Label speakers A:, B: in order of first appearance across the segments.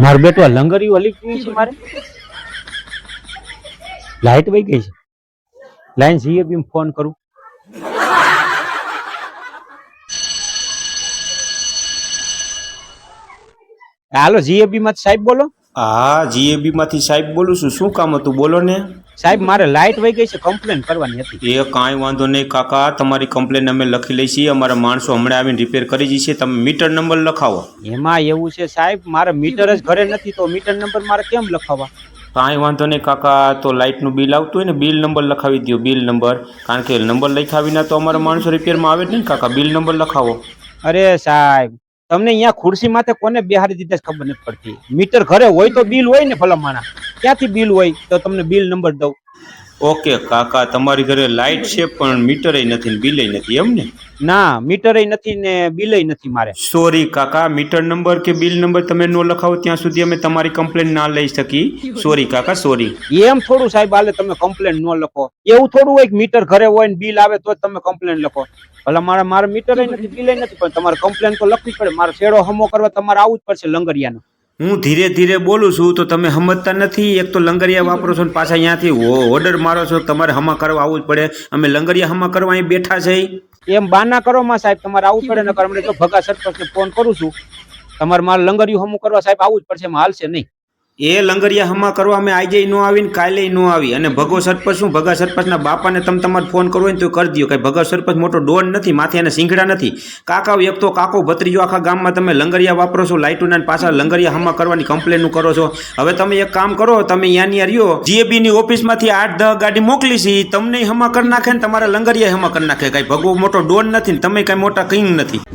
A: માર બેટો લંગરિયું હલી ગયું છે મારે લાઈટ વહી ગઈ છે લાઈન જીએબી માં ફોન કરું હાલો જીએબી માં સાહેબ બોલો
B: હા જીએબી માંથી સાહેબ બોલું છું શું કામ હતું બોલો ને
A: સાહેબ મારે લાઈટ વહી ગઈ છે કમ્પ્લેન કરવાની હતી
B: એ કાંઈ વાંધો નહીં કાકા તમારી કમ્પ્લેન અમે લખી લઈ છીએ અમારા માણસો હમણાં આવીને રિપેર કરી જશે તમે મીટર નંબર લખાવો
A: એમાં એવું છે સાહેબ મારે મીટર જ ઘરે નથી તો મીટર નંબર મારે કેમ લખાવવા
B: કાંઈ વાંધો નહીં કાકા તો લાઇટનું બિલ આવતું હોય ને બિલ નંબર લખાવી દો બિલ નંબર કારણ કે નંબર લખ્યા વિના તો અમારા માણસો રિપેરમાં આવે જ નહીં કાકા બિલ નંબર લખાવો
A: અરે સાહેબ તમને અહીંયા ખુરશી માથે કોને બેહારી દીધા છે ખબર નથી પડતી મીટર ઘરે હોય તો બિલ હોય ને ભલામાણા ક્યાંથી બિલ હોય તો તમને બિલ નંબર દઉં
B: ઓકે કાકા તમારી ઘરે લાઇટ છે પણ મીટરે નથી ને બિલે નથી એમ ને
A: ના મીટરે નથી ને બિલે નથી મારે
B: સોરી કાકા મીટર નંબર કે બિલ નંબર તમે ન લખાવો ત્યાં સુધી અમે તમારી કમ્પ્લેન ના લઈ શકી સોરી કાકા સોરી
A: એમ થોડું સાહેબ હાલે તમે કમ્પ્લેન ન લખો એવું થોડું હોય કે મીટર ઘરે હોય ને બિલ આવે તો જ તમે કમ્પ્લેન લખો ભલા મારે મીટર નથી બિલ નથી પણ તમારે કમ્પ્લેન તો લખવી પડે મારે છેડો હમો કરવા તમારે આવવું જ પડશે લંગરિયાનો
B: હું ધીરે ધીરે બોલું છું તો તમે સમજતા નથી એક તો લંગરિયા વાપરો છો ને પાછા અહીંયાથી ઓર્ડર મારો છો તમારે હમા કરવા આવવું જ પડે અમે લંગરિયા હમા કરવા અહીં બેઠા છે
A: એમ બાના કરો માં સાહેબ તમારે આવવું પડે નકર હમણાં જો ભગા સરપંચને ફોન કરું છું તમારે મારે લંગરિયું હમું કરવા સાહેબ આવવું જ પડશે એમાં હાલશે નહીં
B: એ લંગરિયા હમા કરવા અમે આજે ન આવીને કાલે ન આવી અને ભગો સરપંચ શું ભગા સરપંચના બાપાને તમે તમારે ફોન કરવો હોય ને તો કરી દો કઈ ભગા સરપંચ મોટો ડોન નથી માથે એને સિંગડા નથી કાકા એક તો કાકો ભત્રીજો આખા ગામમાં તમે લંગરિયા વાપરો છો લાઇટોના પાછા લંગરિયા હમા કરવાની કમ્પ્લેન કરો છો હવે તમે એક કામ કરો તમે અહીંયા રહ્યો જીએબી ની ઓફિસમાંથી 8-10 ગાડી મોકલી છે તમને હમા કરી નાખે ને તમારા લંગરિયા હમા કરી નાખે કઈ ભગો મોટો ડોન નથી ને તમે કઈ મોટા કિંગ નથી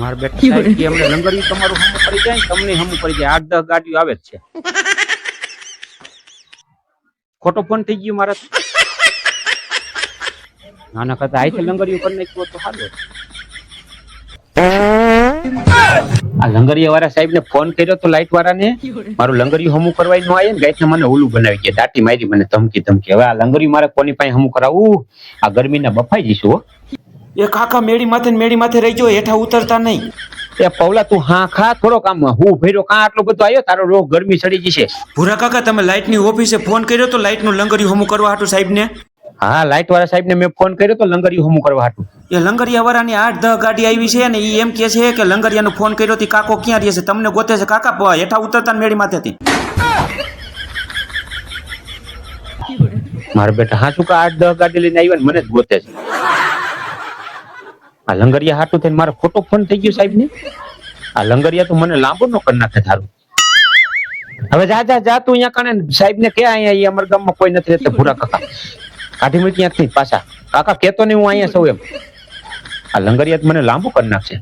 A: માર બેટા સાહેબ કે અમને લંગરિયું તમારું હમું કરી જાય તમને હમું કરી જાય 8-10 ગાડીઓ આવે જ છે ખોટો ફોન થઈ ગયો મારા નાના કરતા આઈ લંગરિયું કરી નાખ્યું તો સારું આ લંગરિયા વાળા સાહેબ ને ફોન કર્યો તો લાઈટ વાળા ને મારું લંગરિયું હમું કરવાય ન આવે ને ગાઈટ ને મને ઓલું બનાવી ગયા દાટી મારી મને ધમકી હવે આ લંગરિયું મારે કોની પાસે હમું કરાવું આ ગરમીના બફાઈ જઈશું
B: એ કાકા મેડી માથે રહી ગયો હેઠા ઉતરતા નહીં
A: એ પૌલા તું હા ખા થોડો કામ હું ભર્યો કાં આટલો બધો આવ્યો તારો રોગ ગરમી ચડી જશે
B: ભૂરા કાકા તમે લાઇટ ની ઓફિસે ફોન કર્યો તો લાઇટ નું લંગરિયું હમું કરવા હાટુ સાહેબ ને
A: હા લાઇટ વાળા સાહેબ ને મેં ફોન કર્યો તો લંગરિયું હમું કરવા હાટુ
B: એ લંગરિયા વાળાની 8-10 ગાડી આવી છે ને એ એમ કે છે કે લંગરિયાનો ફોન કર્યો થી કાકો ક્યાં રહે છે તમને ગોતે છે કાકા હેઠા ઉતરતા મેડી માથેથી
A: મારા બેટા હા શું કા 8-10 ગાડી લઈને આવ્યા ને મને જ ગોતે છે આ લંગરિયા હાટું થઈને મારો ખોટો ફોન થઈ ગયો સાહેબ ને આ લંગરિયા તો મને લાંબો નો કરી નાખે થારું હવે જા તું અહીંયા કણે સાહેબ ને કે અહીંયા અમારા ગામમાં કોઈ નથી રહેતા ભૂરા કાકા કાઢી મૂકી ત્યાંથી પાછા કાકા કેતો નહીં હું અહીંયા સૌ એમ આ લંગરિયા મને લાંબો કરી નાખશે